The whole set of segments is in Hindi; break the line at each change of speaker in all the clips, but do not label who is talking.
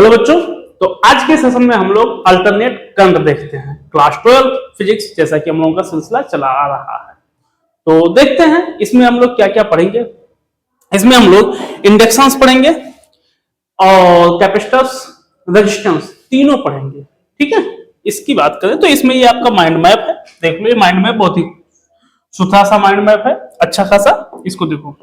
चलो बच्चों, तो आज के सेशन में हम लोग अल्टरनेट करंट देखते हैं। क्लास 12 फिजिक्स जैसा कि हम लोगों का सिलसिला चला आ रहा है, तो देखते हैं इसमें हम लोग क्या क्या पढ़ेंगे। इसमें हम लोग इंडक्शंस पढ़ेंगे और कैपेसिटर्स, रेजिस्टेंस तीनों पढ़ेंगे। ठीक है, इसकी बात करें तो इसमें ये आपका माइंड मैप है। देख लो, ये माइंड मैप बहुत ही सुथरा सा माइंड मैप है, अच्छा खासा। इसको देखो,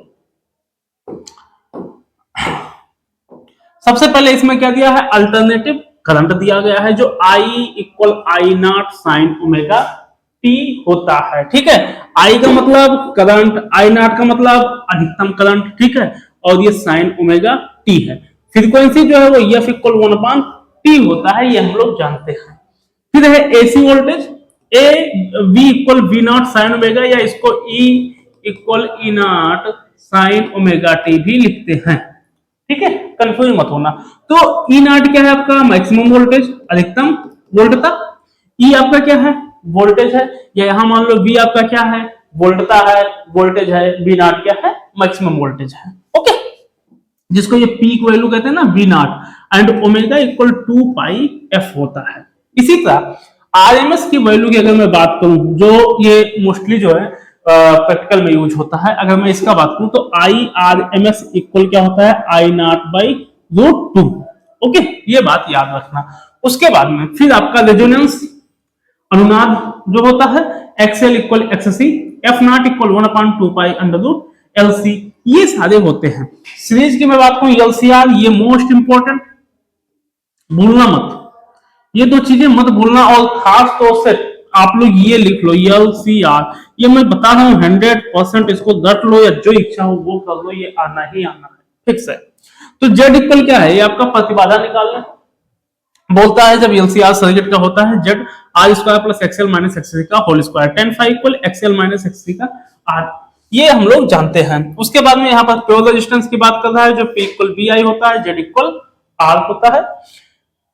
सबसे पहले इसमें क्या दिया है, अल्टरनेटिव करंट दिया गया है जो I equal I not sine omega T होता है। ठीक है, I का मतलब करंट, आई नॉट का मतलब अधिकतम करंट। ठीक है, और ये साइन ओमेगा टी है। फ्रीक्वेंसी जो है वो एफ इक्वल 1/t होता है, ये हम लोग जानते हैं। फिर है AC voltage, a V equal V naught sine omega, या इसको E equal E naught sine omega T भी लिखते हैं। ठीक है, कंफ्यूज मत होना। तो ई नॉट क्या है आपका, मैक्सिमम वोल्टेज, अधिकतम वोल्टता। ई आपका क्या है, वोल्टेज है, या यहां मान लो वी आपका क्या है, वोल्टता है, वोल्टेज है। वी नॉट क्या है, मैक्सिमम वोल्टेज है। ओके, जिसको ये पीक वैल्यू कहते हैं ना, V naught. And omega equal 2 pi F होता है। इसी तरह आरएमएस की वैल्यू की अगर मैं बात करूं, जो ये मोस्टली जो है प्रैक्टिकल में यूज होता है, अगर मैं इसका बात करूं तो I R M S equal क्या होता है, I naught by root 2। Okay, ये बात याद रखना। उसके बाद में फिर आपका रेजोनेंस अनुनाद जो होता है, XL equal XC, F naught equal 1/2 pi under root LC, ये सारे होते हैं। सीरीज की मैं बात करूं, एलसीआर, ये मोस्ट इंपॉर्टेंट, भूलना मत, ये दो चीजें मत भूलना। और खास तौर से आप लोग ये लिख लो, एलसीआर, ये मैं बता रहा हूं 100%, इसको रट लो या जो इच्छा हो वो कर लो, ये आना ही आना है। फिक्स है। तो जेड इक्वल क्या है, ये आपका प्रतिबाधा निकालना बोलता है। जब एलसीआर सर्किट का होता है, Z R square plus XL minus XC का whole square, 10 equal XL minus XC का आर, ये हम लोग जानते हैं। उसके बाद में यहाँ पर प्योर रेजिस्टेंस की बात कर रहा है, जो पी इक्वल बी आई होता है, जेड इक्वल आर होता है।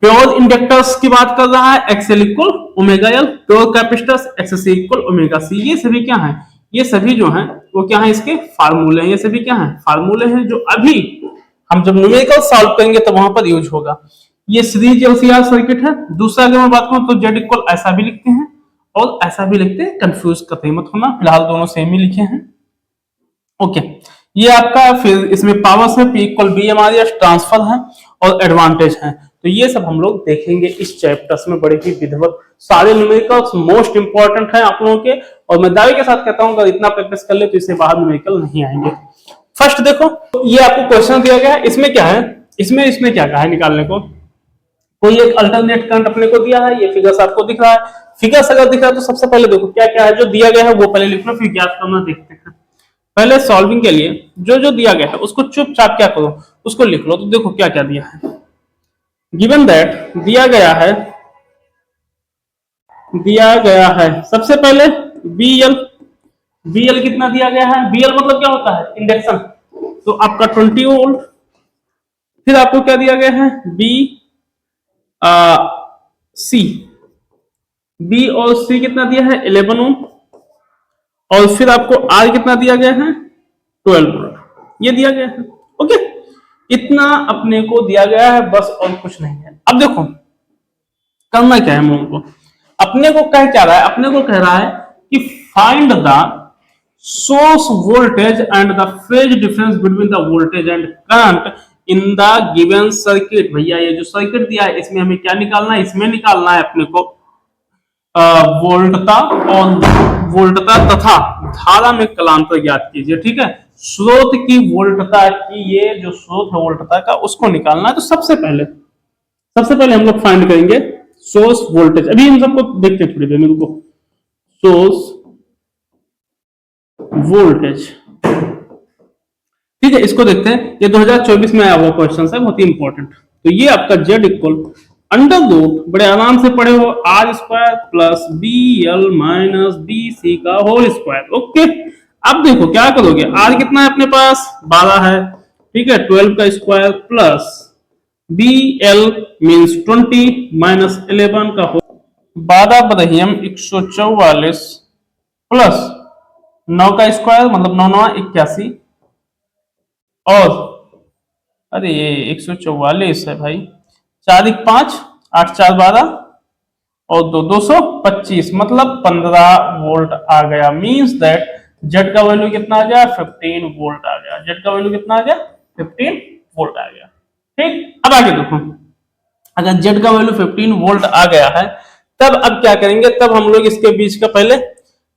प्योर इंडक्टर्स की बात कर रहा है, XL equal omega L. Pure capacitors, XC equal omega C. ये सभी क्या है, ये सभी जो है वो क्या है, इसके फार्मूले हैं। ये सभी क्या है, फार्मूले हैं, जो अभी हम जब न्यूमेरिकल सॉल्व करेंगे तो वहां पर यूज होगा। ये सीरीज एलसीआर सर्किट है। दूसरा अगर मैं बात करूं तो जेड इक्वल ऐसा भी लिखते हैं और ऐसा भी लिखते हैं, कंफ्यूज कतई मत होना, फिलहाल दोनों सेम ही लिखे हैं। ओके, ये आपका फिर इसमें पावर्स है, पी इक्वल बी हमारे ट्रांसफर है और एडवांटेज है। तो ये सब हम लोग देखेंगे इस चैप्टर्स में, बड़े ही विधिवत। सारे न्यूमेरिकल्स मोस्ट इंपॉर्टेंट है आप लोगों के, और मैं दावे के साथ कहता हूं अगर इतना प्रैक्टिस कर ले तो इससे बाहर न्यूमेरिकल नहीं आएंगे। फर्स्ट देखो, ये आपको क्वेश्चन दिया गया है, इसमें क्या है, इसमें क्या कहा है निकालने को। कोई एक अल्टरनेट करंट अपने को दिया है, ये फिगर्स आपको दिख रहा है। फिगर्स अगर दिख रहा है तो सबसे पहले देखो क्या क्या है, जो दिया गया है वो पहले लिखना, फिर ज्ञात करना देखते हैं। पहले सॉल्विंग के लिए जो जो दिया गया है उसको चुपचाप क्या करो, उसको लिख लो। तो देखो क्या क्या दिया है, गिवन दैट दिया गया है सबसे पहले बीएल। बीएल कितना दिया गया है, बीएल मतलब क्या होता है, इंडक्शन, तो आपका 20 वोल्ट। फिर आपको क्या दिया गया है, बी सी, बी और सी कितना दिया है, 11 ओम। और फिर आपको आर कितना दिया गया है, 12 वोल्ट, ये दिया गया है। ओके, इतना अपने को दिया गया है बस, और कुछ नहीं है। अब देखो करना क्या है हम लोगों को, अपने को कह क्या रहा है, अपने को कह रहा है कि find the source voltage and the phase difference between the voltage and current in the given circuit. भैया ये जो सर्किट दिया है इसमें हमें क्या निकालना है, इसमें निकालना है अपने को वोल्टता और वोल्टता तथा धारा में कलांतर ज्ञात कीजिए। ठीक है, स्रोत की वोल्टता की, ये जो स्रोत है वोल्टता का, उसको निकालना है। तो सबसे पहले हम लोग फाइंड करेंगे सोर्स वोल्टेज। अभी इन सबको देखते हैं थोड़ी देर में, रुको। सोर्स वोल्टेज, ठीक है, इसको देखते हैं। ये 2024 में आया हुआ क्वेश्चन है, बहुत ही इंपॉर्टेंट। तो ये आपका जेड इक्वल अंडर रूट, बड़े आराम से पढ़े हो, R square plus B L minus B C का होल स्क्वायर। ओके, अब देखो क्या करोगे, आर कितना है अपने पास, 12 है। ठीक है, 12 का square plus B L means 20 minus 11 का होल, 12 बदहियम 144 प्लस 9 का स्क्वायर मतलब 9 9 81, और अरे ये 144 है भाई, 4 1 5, 8 4 12 और 225 मतलब 15 वोल्ट आ गया। मींस दैट जेड का वैल्यू कितना आ गया? 15 वोल्ट आ गया। जेड का वैल्यू कितना आ गया? 15 वोल्ट आ गया। ठीक, अब आगे देखो, अगर जेड का वैल्यू 15 वोल्ट आ गया है, तब अब क्या करेंगे? तब हम लोग इसके बीच का पहले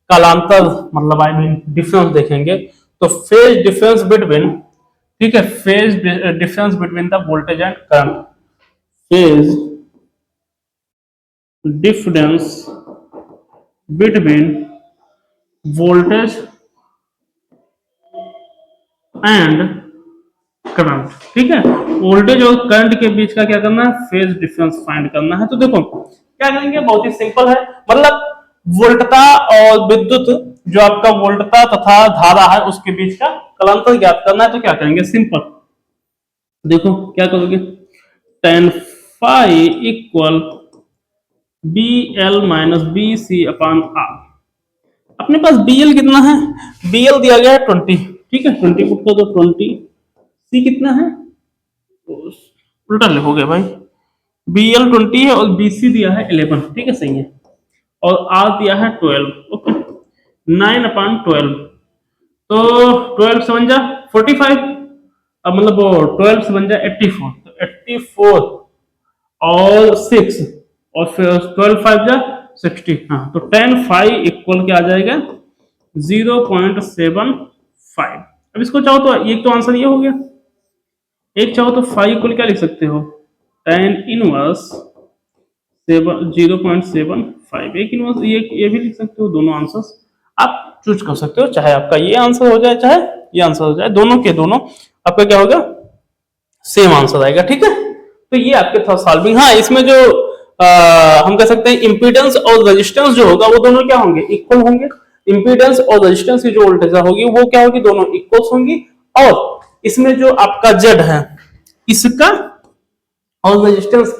कालांतर मतलब आई मीन डिफरेंस देखेंगे। तो फेज डिफरेंस बिटवीन, ठीक है, phase difference between the voltage and current, phase difference between voltage and current, ठीक है, वोल्टेज और करंट के बीच का क्या करना है? फेज डिफरेंस फाइंड करना है। तो देखो क्या करेंगे, बहुत ही सिंपल है, मतलब वोल्टता और विद्युत, जो आपका वोल्टता तथा धारा है उसके बीच का कालांतर ज्ञात करना है। तो क्या करेंगे? सिंपल, देखो क्या करोगे, tan phi equal B L minus B C upon R. अपने पास बी एल कितना है? बी एल दिया गया है 20, ठीक है, 20 पुट कर दो 20, सी कितना है? उल्टा लिखोगे भाई, बी एल 20 है और बी सी दिया है 11, ठीक है, सही है, और आर दिया है 12, ओके, 9 अपान 12, तो 12 से बन जा 45, अब मतलब वो 12 से बन जा 84, तो 84 और 6 और फिर 12 5 जा 60, हाँ, तो tan फाइव इक्वल क्या आ जाएगा? 0.75। अब इसको चाहो तो एक तो आंसर ये हो गया, एक चाहो तो फाइव इक्वल क्या लिख सकते हो? tan इनवर्स 0.75, एक इनवर्स ये भी लिख सकते हो। दोनों आंसर्स आप चूज कर सकते हो, चाहे आपका ये आंसर हो जाए चाहे ये आंसर हो जाए, दोनों के दोनों आपका क्या होगा? सेम आंसर आएगा, ठीक है। तो ये आपके था सॉल्विंग। हाँ, इसमें जो हम कह सकते हैं इंपीडेंस और रेजिस्टेंस जो होगा वो दोनों क्या होंगे? इक्वल होंगे। इंपीडेंस और रेजिस्टेंस की जो वोल्टेज होगी वो क्या होगी? दोनों इक्वल होंगी। और इसमें जो आपका जेड है इसका और रेजिस्टेंस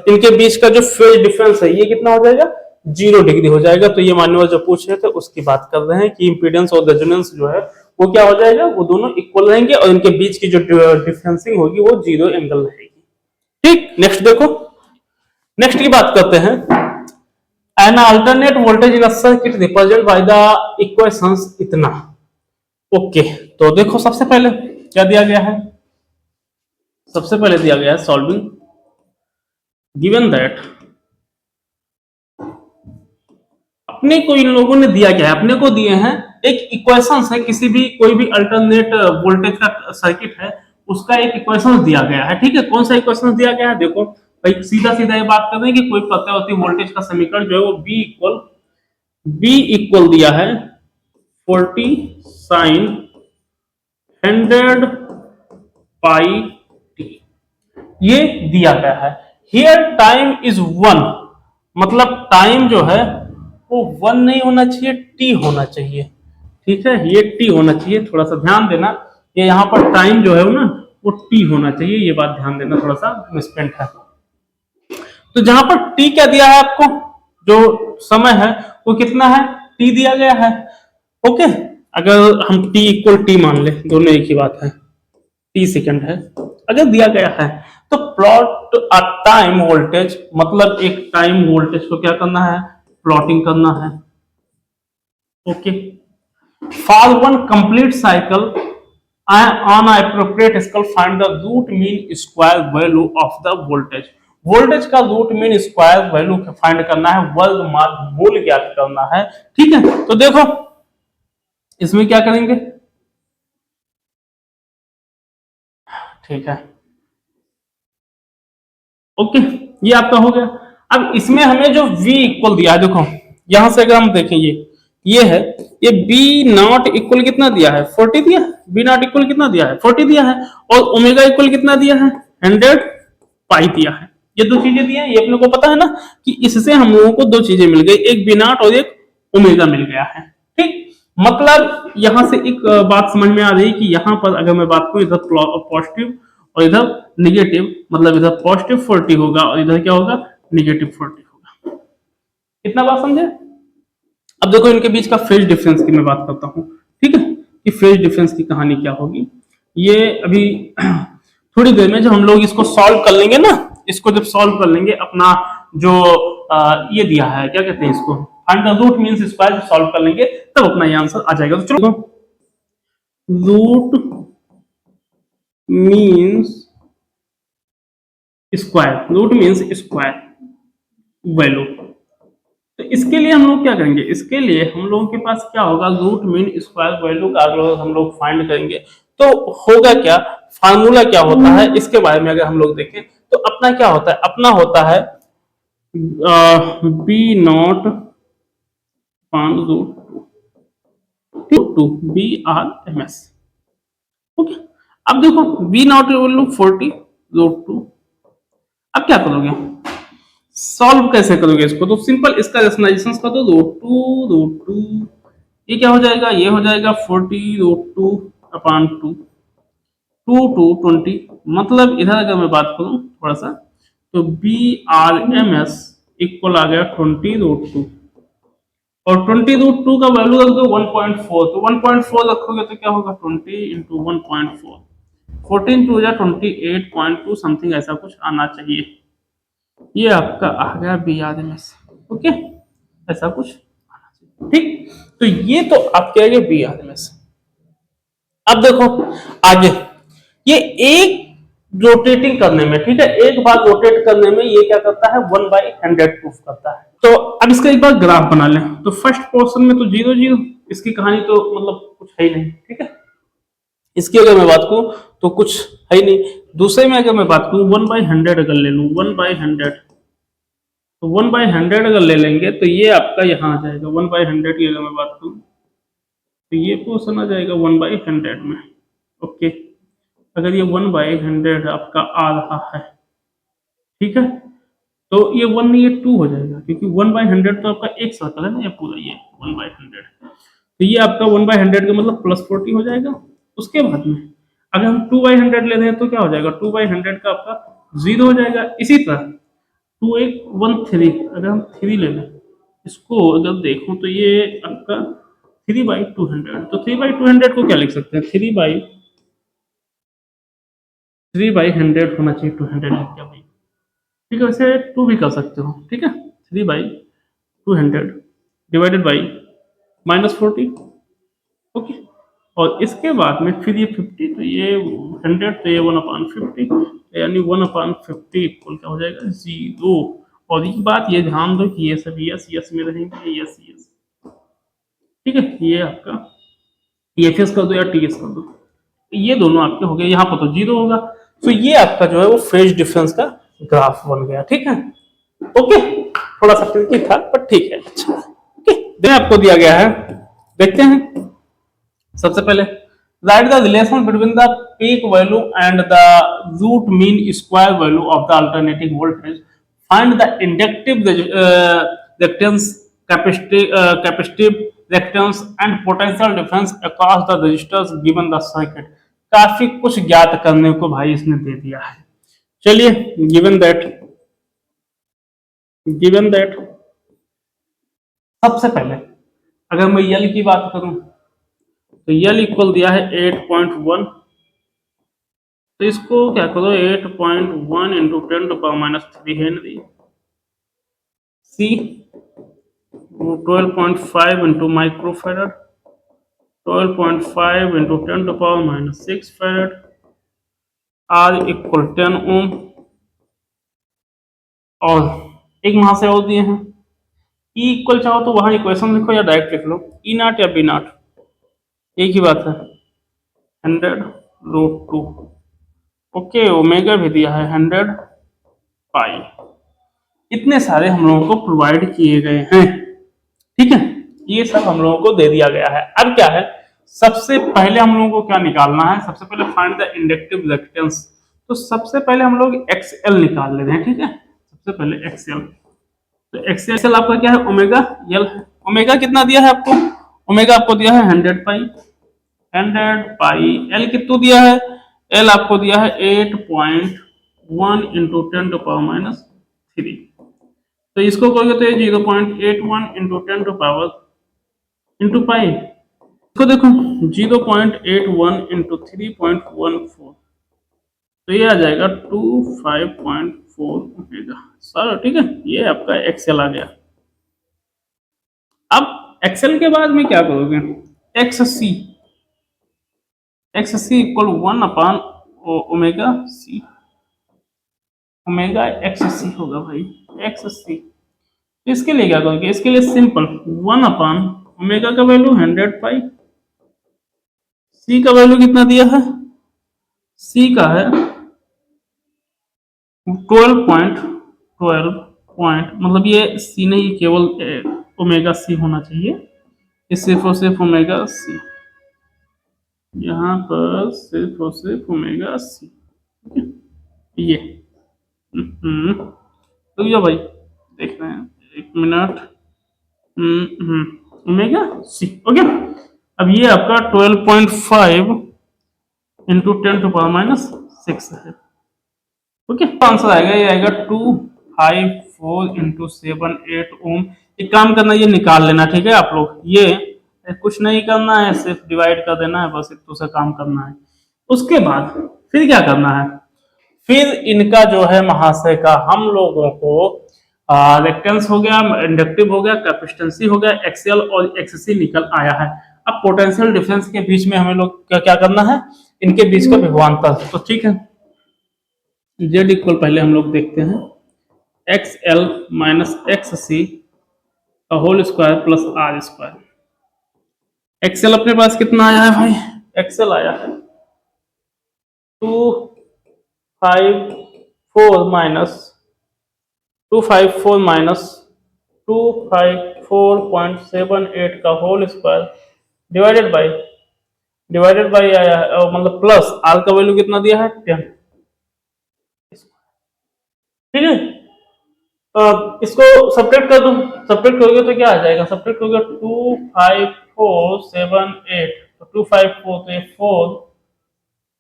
इनके बीच का जो फेज डिफरेंस है ये कितना हो जाएगा? 0 डिग्री हो जाएगा। तो ये मान्यवर जो पूछ रहे थे उसकी बात कर रहे हैं कि इंपीडेंस और रेजोनेंस जो है वो क्या हो जाएगा? वो दोनों इक्वल रहेंगे और इनके बीच की जो डिफरेंसिंग होगी वो 0 एंगल रहेगी। ठीक, नेक्स्ट देखो, नेक्स्ट की बात करते हैं। An alternate voltage in a circuit represent by the equations इतना। ओके, तो देखो सबसे पहले क्या दिया गया है? सबसे पहले दिया गया है सॉल्विंग, गिवन दैट, अपने को इन लोगों ने दिया क्या है? अपने को दिए हैं एक इक्वेशन है, किसी भी कोई भी अल्टरनेट वोल्टेज का सर्किट है उसका एक इक्वेशन दिया गया है, ठीक है। कौन सा इक्वेशन दिया गया है? देखो भाई, सीधा सीधा ये बात कर रहे हैं कि कोई प्रत्यावर्ती वोल्टेज का समीकरण जो है वो बी इक्वल दिया है 40 साइन 100 पाई टी, ये दिया गया है। हियर टाइम इज 1, मतलब टाइम जो है वो 1 नहीं होना चाहिए, टी होना चाहिए, ठीक है, ये टी होना चाहिए। थोड़ा सा ध्यान देना, ये यहाँ पर टाइम जो है ना वो टी होना चाहिए, ये बात ध्यान देना, थोड़ा सा मिसप्रिंट है। तो जहां पर टी क्या दिया है आपको, जो समय है वो कितना है? टी दिया गया है, ओके। अगर हम टी इक्वल टी मान ले, दोनों एक ही बात है, टी सेकेंड है, अगर दिया गया है तो प्लॉट अ टाइम वोल्टेज, मतलब एक टाइम वोल्टेज को क्या करना है? प्लॉटिंग करना है, okay. For one complete cycle on appropriate scale find the root mean square value of the voltage. Voltage का root mean square value find करना है, वर्ग माध्य मूल ज्ञात करना है, ठीक है। तो देखो इसमें क्या करेंगे, ठीक है, ओके, ये आपका हो गया। अब इसमें हमें जो v इक्वल दिया है, देखो यहां से अगर हम देखें, ये है, ये बी नॉट इक्वल कितना दिया है? 40 दिया है। बी नॉट इक्वल कितना दिया है? 40 दिया है। और ओमेगा इक्वल कितना दिया है? 100 पाई दिया है। ये दो चीजें दी हैं, ये अपने को पता है ना कि इससे हम लोगों को दो चीजें मिल गई, एक बी नॉट और एक ओमेगा मिल गया है, ठीक। मतलब यहां से एक बात समझ में आ रही कि यहां पर अगर मैं बात करूं, इधर पॉजिटिव और इधर निगेटिव, मतलब इधर पॉजिटिव 40 होगा और इधर क्या होगा? निगेटिव 40 होगा। इतना बात समझे? अब देखो इनके बीच का फेज डिफरेंस की मैं बात करता हूं, ठीक है, कि फेज डिफरेंस की कहानी क्या होगी। ये अभी थोड़ी देर में जब हम लोग इसको सॉल्व कर लेंगे ना, इसको जब सॉल्व कर लेंगे अपना जो ये दिया है क्या कहते हैं इसको, find the root mean square, solve कर लेंगे तब अपना ये आंसर आ जाएगा। तो चलो root means square, root means square value. तो इसके लिए हम लोग क्या करेंगे, इसके लिए हम लोगों के पास क्या होगा, रूट मीन स्क्वायर वैल्यू का अगर हम लोग फाइंड करेंगे तो होगा क्या, फार्मूला क्या होता है इसके बारे में अगर हम लोग देखें तो अपना क्या होता है, अपना होता है B naught upon root two B R M S. Okay, अब देखो B naught value 40 root two, अब क्या करोगे, सॉल्व कैसे करोगे इसको, तो सिंपल इसका रेशनलाइजेशन कर दो, रूट टू ये क्या हो जाएगा, ये हो जाएगा 40 रूट टू अपॉन टू, 20, मतलब इधर अगर मैं बात करूं थोड़ा सा तो B R M S equal आ गया 20 रूट टू, और 20 रूट टू का वैल्यू रख दो 1.4, तो 1.4 रखोगे तो क्या होगा 20 इंटू 1.4, 14 टू या 28.2 समथिंग ऐसा कुछ आना चाहिए, ये आपका आ गया B R M S. Okay, ऐसा कुछ आना चाहिए, ठीक। तो ये तो आपके आगे बी आर एम एस। अब देखो आगे, ये एक रोटेटिंग करने में, ठीक है, एक बार रोटेट करने में ये क्या करता है 1/100 प्रूफ करता है। तो अब इसका एक बार ग्राफ बना लें, तो फर्स्ट पोर्शन में तो 0 0, इसकी कहानी तो मतलब कुछ है ही नहीं, ठीक है, इसकी अगर मैं बात करूं तो कुछ है ही नहीं। दूसरे में अगर मैं बात करूं 1/100 अगर ले लूं 1/100, तो 1/100 अगर ले लेंगे तो ये आपका यहाँ आ जाएगा 1/100 की अगर मैं बात करूं तो ये पोर्शन आ जाएगा 1/100 में। ओके, अगर ये 1/100 आपका आ रहा है, ठीक है, तो ये 1 नहीं, ये 2 हो जाएगा, क्योंकि 1/100 तो आपका एक सर्कल है ना, ये पूरा ये 1/100, तो ये आपका 1/100 का मतलब +40 हो जाएगा। उसके बाद में अगर हम 2/100 ले रहे हैं तो क्या हो जाएगा, 2/100 का आपका 0 हो जाएगा। इसी तरह 2 1 1 3, अगर हम 3 ले लें इसको अगर देखूं तो ये आपका 3/200, तो 3/200 को क्या लिख सकते हैं, 3/100 होना चाहिए, 200 लिख के भाई, ठीक है, वैसे 2 भी कर सकते हो, ठीक है, 3/200 डिवाइडेड बाई -40। ओके, और इसके बाद में फिर ये 50, तो ये 100, तो ये 1/50, यानी 1/50 इक्वल क्या हो जाएगा 0। और एक बात ये ध्यान दो कि ये सब यस यस में रहेंगे, यस यस, ठीक है, ये आपका EFS कर दो या TS कर दो, ये दोनों आपके हो गए, यहाँ पर तो 0 होगा, तो ये आपका जो है वो फेज डिफरेंस का ग्राफ बन गया, ठीक है। ओके, थोड़ा सा ट्रिकी था पर ठीक है, अच्छा। ओके, देन आपको दिया गया है, देखते हैं। सबसे पहले write the relation between the peak value and the root mean square value of the alternating voltage, find the inductive reactance, capacitive reactance and potential difference across the resistors given the circuit. काफी कुछ ज्ञात करने को भाई इसने दे दिया है। चलिए, गिवन दैट सबसे पहले अगर मैं यल की बात करूं तो यल इक्वल दिया है 8.1, तो इसको क्या करो 8.1 into 10⁻³ henry, C 12.5 into microfarad, 12.5 into 10⁻⁶ farad, R equal 10 ohm, और एक वहां से और दिए हैं ई इक्वल, चाहो तो वहां इक्वेशन लिखो या डायरेक्ट लिख लो, ई नॉट या बी नॉट, एक ही बात है, 100√2। ओके, ओमेगा भी दिया है 100 पाई। इतने सारे हम लोगों को प्रोवाइड किए गए हैं, ठीक है, ये सब हम लोगों को दे दिया गया है। अब क्या है, सबसे पहले हम लोगों को क्या निकालना है, सबसे पहले फाइंड द इंडक्टिव रिएक्टेंस, तो सबसे पहले हम लोग XL निकाल ले रहे हैं, ठीक है, सबसे पहले XL, तो XL आपका क्या है, ओमेगा L है। ओमेगा कितना दिया है आपको, ओमेगा आपको दिया है 100 पाई, 100 पाई, L कितना दिया है, L आपको दिया है 8.1 इंटू 10⁻³ तो इसको करोगे तो ये 0.81 इंटू 10 इंटू पाई, इसको देखो 0.81 इंटू 3.14, तो ये आ जाएगा 25.4 ओमेगा सर, ठीक है। ये आपका एक्सेल आ गया। अब एक्सेल के बाद में क्या करोगे, X C, X C equal 1 omega C, omega X C होगा भाई, एक्स सी। इसके लिए क्या करोगे, इसके लिए सिंपल 1 ओमेगा का वैल्यू 100 पाई, सी का वैल्यू कितना दिया है, सी का है 12 मतलब ये सी नहीं, केवल ओमेगा सी होना चाहिए, ये सिर्फ और सिर्फ ओमेगा सी, यहाँ पर सिर्फ और सिर्फ ओमेगा सी, ये तो ये भाई देख रहे हैं, 1 मिनट, ओमेगा सी, ओके। अब ये आपका 12.5 इंटू 10⁻⁻6 है, ओके। आंसर आएगा, ये आएगा 254 इंटू 7 8 ओम। एक काम करना, ये निकाल लेना, ठीक है। आप लोग ये कुछ नहीं करना है, सिर्फ डिवाइड कर देना है, बस इतना सा काम करना है। उसके बाद फिर क्या करना है, फिर इनका जो है महाशय का हम लोगों को रिएक्टेंस हो गया, इंडक्टिव हो गया, कैपेसिटेंसी हो गया, एक्सएल और एक्ससी निकल आया है। अब पोटेंशियल डिफरेंस के बीच में हमें लोग क्या करना है, इनके बीच का विभवांतर, तो ठीक है। जेड इक्वल पहले हम लोग देखते हैं, X L minus X C का whole square plus R square. XL अपने पास कितना आया है भाई, एक्सएल आया है 254 माइनस 254 का होल स्क्वायर डिवाइडेड बाई आया है, मतलब प्लस आर का वैल्यू कितना दिया है 10, ठीक है। इसको सब्ट्रैक्ट कर दो, सब्ट्रैक्ट करोगे तो क्या आ जाएगा, सब्ट्रैक्ट करोगे 25478, तो 254 तो ये 4,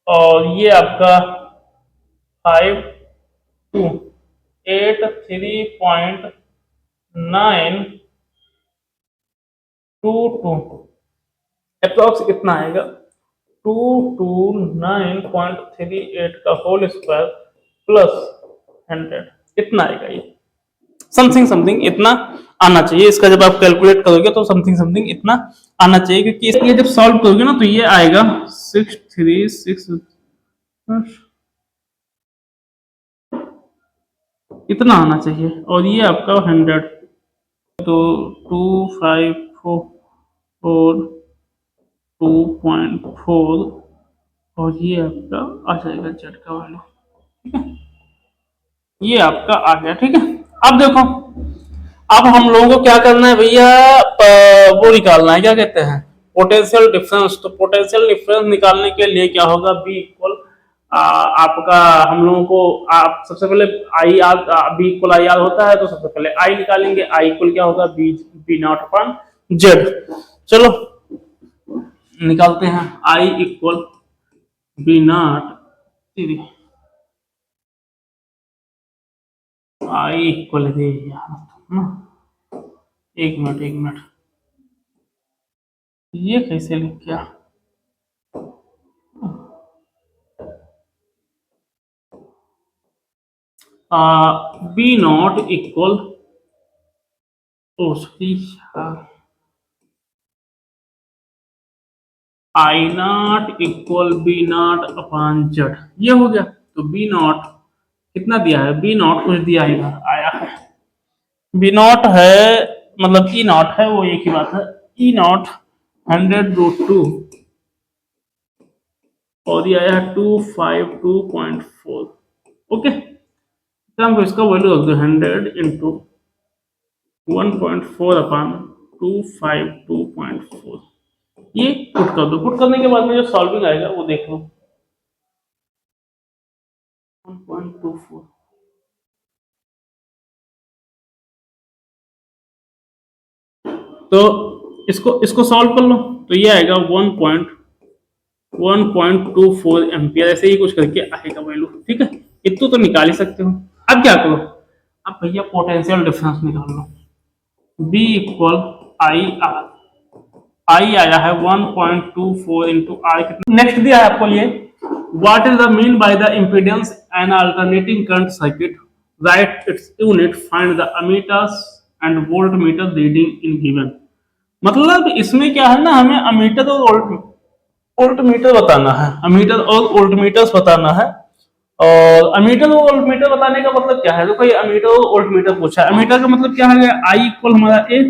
और ये आपका 5283922, अप्रोक्स कितना आएगा, 229.38 का होल स्क्वायर प्लस 100, कितना आएगा, ये समथिंग समथिंग इतना आना चाहिए। इसका जब आप कैलकुलेट करोगे तो समथिंग समथिंग इतना आना चाहिए, क्योंकि ये जब सॉल्व करोगे ना तो ये आएगा 636, इतना आना चाहिए, और ये आपका 100, तो 254 और ये आपका आ जाएगा जेड का वैल्यू, ठीक है। ये आपका आ गया, ठीक है। अब देखो, अब हम लोगों को क्या करना है भैया, वो निकालना है, क्या कहते हैं, पोटेंशियल डिफरेंस। तो पोटेंशियल डिफरेंस निकालने के लिए क्या होगा, बी इक्वल आपका, हम लोगों को आप सबसे पहले I R, B equal I R होता है, तो सबसे पहले आई निकालेंगे, आई इक्वल क्या होगा, B B not upon Z. चलो निकालते हैं, I equal B not, I equal दे यार, एक मिनट, ये कैसे लिख गया, B not equal, oh sorry, I not equal B not upon Z, ये हो गया। तो बी नॉट कितना दिया है, बी नॉट कुछ दिया ही आया है, बी नॉट है, मतलब ई नॉट है, वो एक ही बात है, ई नॉट 100√2, और ये आया है 252.4, ओके। तो हमको इसका वैल्यू रख दो 100 इंटू 1.4 अपॉन 252.4, ये पुट कर दो। पुट करने के बाद में जो सॉल्विंग आएगा वो देख लो, 1.24, तो इसको सॉल्व कर लो, तो ये आएगा 1.24 एम्पियर, ऐसे ही कुछ करके आएगा वैल्यू, ठीक है। इतना तो निकाल ही सकते हो। अब क्या करो, अब भैया पोटेंशियल डिफरेंस निकाल लो, B इक्वल आई आर, आई आया है 1.24 इंटू आर, कितना नेक्स्ट दिया है आपको, ये What is the mean by the impedance and alternating current circuit? Write its unit. Find the ammeters and voltmeter reading in given. मतलब इसमें क्या है ना, हमें अमीटर और वोल्टमीटर बताना है, अमीटर और वोल्टमीटर्स बताना है। और अमीटर और वोल्टमीटर बताने का मतलब क्या है, देखो ये अमीटर और वोल्टमीटर पूछा है। अमीटर का मतलब क्या है, आई इक्वल हमारा ए,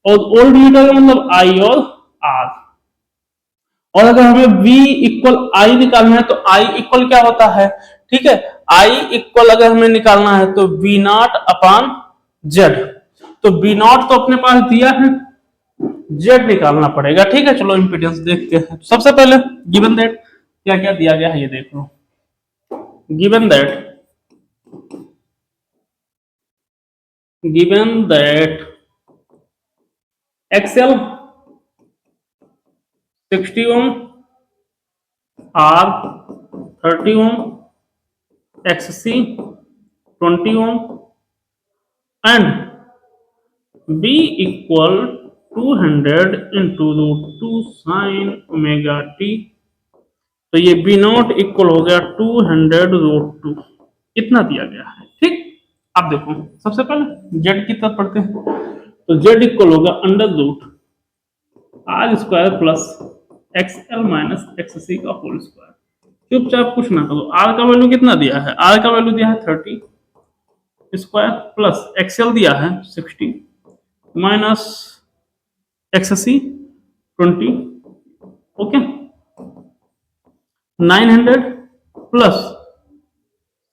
और वोल्टमीटर का मतलब आई और आर। और अगर हमें V इक्वल आई निकालना है तो I इक्वल क्या होता है, ठीक है, I इक्वल अगर हमें निकालना है तो V नॉट अपॉन जेड। तो V नॉट तो अपने पास दिया है, जेड निकालना पड़ेगा, ठीक है। चलो इंपीडेंस देखते हैं। सबसे पहले गिवन दैट क्या क्या दिया गया है ये देख लो। Given that XL 60 ohm, R 30 ohm, XC 20 ohm and B equal 200 into root 2 sin omega t। तो ये B नॉट इक्वल हो गया 200 रूट 2, इतना दिया गया है, ठीक। अब देखो सबसे पहले Z की तरफ पढ़ते हैं, तो Z इक्वल होगा under root R square plus XL minus XC का होल स्क्वायर। चुपचाप कुछ ना करो। आर का वैल्यू कितना दिया है, आर का वैल्यू दिया है 30 स्क्वायर प्लस एक्सएल दिया है 60 माइनस XC 20, ओके, 900 प्लस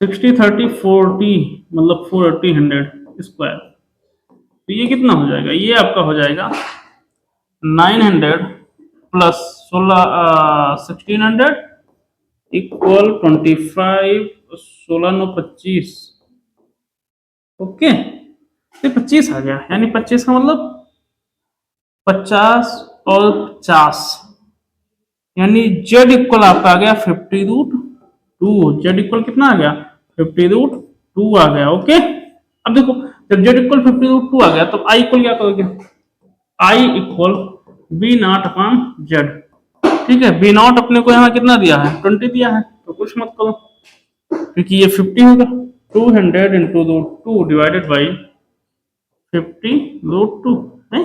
60 30 40 मतलब 480 100 स्क्वायर। तो ये कितना हो जाएगा, ये आपका हो जाएगा 900 प्लस 1600 इक्वल 25, 16 9 25, ओके, ये 25 आ गया। यानी 25 का मतलब 50 और 50, यानी Z इक्वल आपका आ गया 50 रूट 2। Z इक्वल कितना आ गया, 50 रूट 2 आ गया, ओके। अब देखो जब Z इक्वल 50 रूट 2 आ गया तो I इक्वल क्या करोगे, I equal B not upon Z, ठीक है। B नॉट अपने को यहाँ कितना दिया है, 20 दिया है, तो कुछ मत करो क्योंकि ये 50 होगा। 200 into root 2 divided by 50 root 2 है।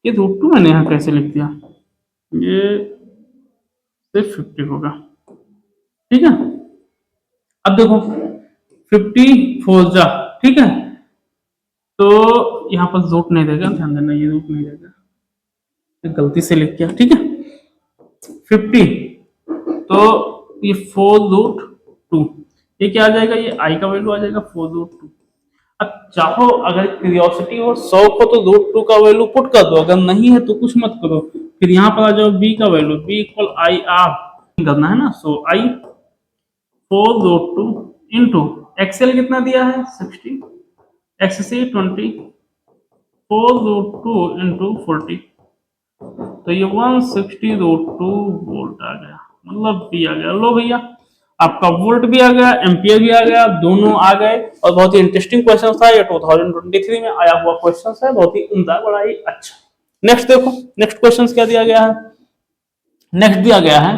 ये रूट 2 मैंने यहाँ कैसे लिख दिया, ये सिर्फ 50 होगा, ठीक है। अब देखो 50 4 जा, ठीक है, तो यहाँ पर रूट नहीं देगा, ध्यान देना ये रूट नहीं देगा, गलती से लिख किया, ठीक है। 50 तो ये 4 रूट 2, ये क्या आ जाएगा, ये आई का वैल्यू आ जाएगा 4 रूट 2। अब चाहो अगर क्यूरियोसिटी और शौक हो तो रूट 2 का वैल्यू पुट कर दो, अगर नहीं है तो कुछ मत करो। फिर यहाँ पर आ जाओ बी का value, B equal I R करना है ना, so I 4 root 2 into XL कितना दिया है 60, XC 20, 4 रूट 2 इंटू 40, तो ये 160 रूट 2 वोल्ट आ गया, मतलब बी आ गया। लो भैया आपका वोल्ट भी आ गया, एम्पियर भी आ गया, दोनों आ गए। और बहुत ही इंटरेस्टिंग क्वेश्चन था, ये 2023 में आया हुआ क्वेश्चन है, बहुत ही उम्दा, बड़ा ही अच्छा। नेक्स्ट देखो, नेक्स्ट क्वेश्चन क्या दिया गया है। नेक्स्ट दिया गया है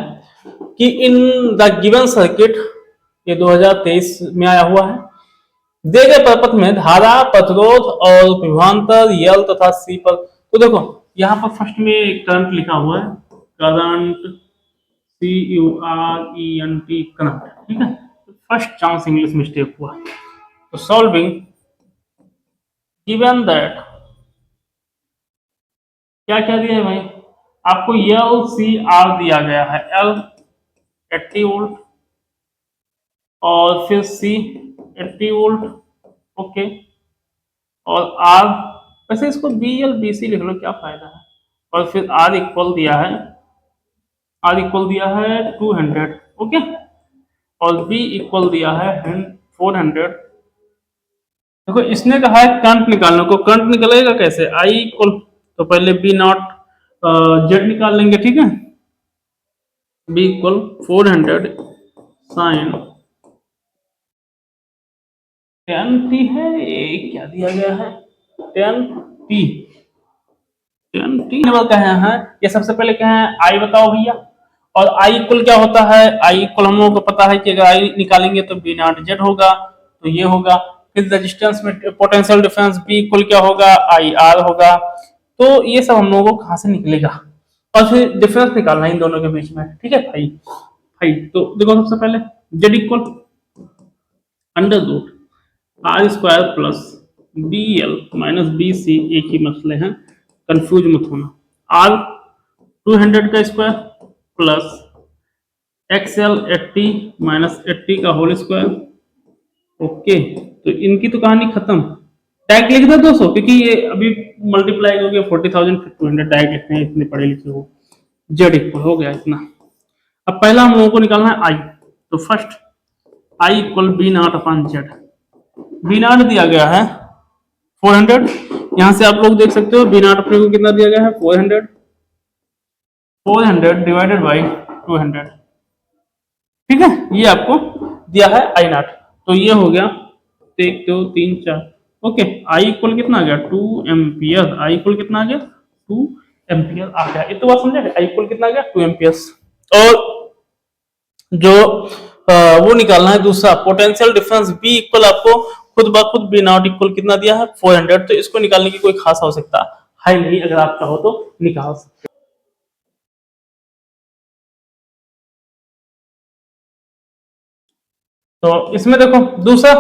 कि इन द गिवन सर्किट, ये 2023 में आया हुआ है, दिए गए प्रपथ में धारा, प्रतिरोध और विभवांतर यल तथा सी पर। तो देखो यहाँ पर फर्स्ट में करंट लिखा हुआ है, करंट CURENT करंट, ठीक है। फर्स्ट चांस इंग्लिश मिस्टेक हुआ। तो सॉल्विंग गिवन दैट क्या क्या दिया है भाई, आपको LCR दिया गया है, L 80 वोल्ट और फिर C 80 वोल्ट, ओके, और R, वैसे इसको BLBC लिख लो, क्या फायदा है। और फिर R इक्वल दिया है, R इक्वल दिया है 200, ओके, और B इक्वल दिया है 400। देखो इसने कहा है करंट निकालने को, करंट निकलेगा कैसे, I इक्वल, तो पहले B नॉट Z निकाल लेंगे, ठीक है। B इक्वल 400 साइन 10t है, ये क्या दिया गया है 10t। टेबल कहे हैं, ये सबसे पहले कहे हैं आई बताओ भैया, और आई इक्वल क्या होता है, आई इक्वल हम लोगों को पता है कि अगर आई निकालेंगे तो बी नॉट जेड होगा, तो ये होगा। फिर रेजिस्टेंस में पोटेंशियल डिफरेंस बी इक्वल क्या होगा, आई आर होगा। तो ये सब हम लोगों को कहाँ से निकलेगा, और फिर डिफरेंस निकालना है इन दोनों के बीच में, ठीक है भाई। भाई तो देखो सबसे पहले Z equal under root R square plus B L minus B C, एक ही मसले हैं, कंफ्यूज मत होना। आर 200 का स्क्वायर प्लस एक्सएल 80 माइनस 80 का होल स्क्वायर। ओके, तो इनकी तो कहानी खत्म। टैग लिख दो 200, क्योंकि ये अभी मल्टीप्लाई हो गया 40,000 फिर 200 टैग लिखते हैं, इतने पढ़े लिखे हो। जेड इक्वल हो गया इतना। अब पहला हम लोगों को निकालना है आई, तो first I equal B not upon Z. B naught दिया गया है 400, यहां से आप लोग देख सकते हो बी नॉट अपने को कितना दिया गया है 400, 400 डिवाइडेड बाई 200, ठीक है, ये आपको दिया है आई नॉट। तो ये हो गया 1 2 3 4। ओके, आई इक्वल कितना आ गया 2 एम्पियर, आई इक्वल कितना आ गया 2 एम्पियर आ गया। ये तो बात समझे, आई इक्वल कितना आ गया 2 एम्पियर्स। और जो वो निकालना है दूसरा पोटेंशियल डिफरेंस बी इक्वल, आपको खुद ब खुद बी नॉट इक्वल कितना दिया है 400, तो इसको निकालने की कोई खास आवश्यकता है नहीं, अगर आप चाहो तो निकाल सकते। तो इसमें देखो दूसरा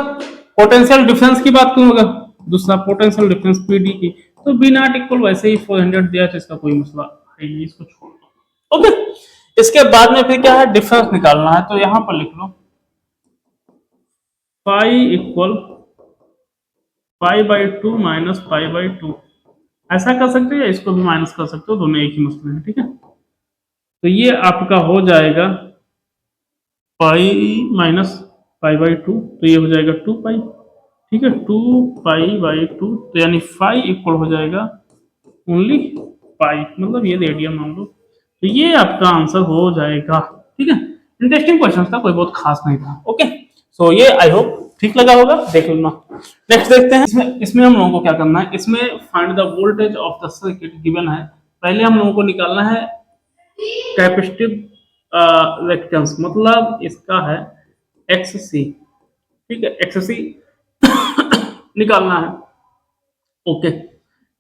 पोटेंशियल डिफरेंस की बात करूंगा, दूसरा पोटेंशियल डिफरेंस पीडी की, तो बी नॉट इक्वल वैसे ही 400 दिया, तो इसका कोई मसला है नहीं, इसको छोड़ दो। ओके, इसके बाद में फिर क्या है, डिफरेंस निकालना है, तो यहां पर लिख लो pi equal pi by 2 minus pi by 2। ऐसा कर सकते हो या इसको भी माइनस कर सकते हो, दोनों एक ही मसले हैं, ठीक है। तो ये आपका हो जाएगा पाई माइनस पाई बाई 2, तो ये हो जाएगा 2 पाई, ठीक है, 2 पाई बाई 2, तो यानी फाई इक्वल हो जाएगा ओनली पाई, मतलब ये रेडियन मान लो। तो ये आपका आंसर हो जाएगा, ठीक है। इंटरेस्टिंग क्वेश्चन था, कोई बहुत खास नहीं था। ओके, सो ये आई होप ठीक लगा होगा, देख लेना। नेक्स्ट देखते हैं, इसमें हम लोगों को क्या करना है, इसमें find the voltage of the circuit given है। पहले हम लोगों को निकालना है कैपेसिटिव रिएक्टेंस, मतलब इसका है एक्स सी, ठीक है, एक्स सी निकालना है। ओके,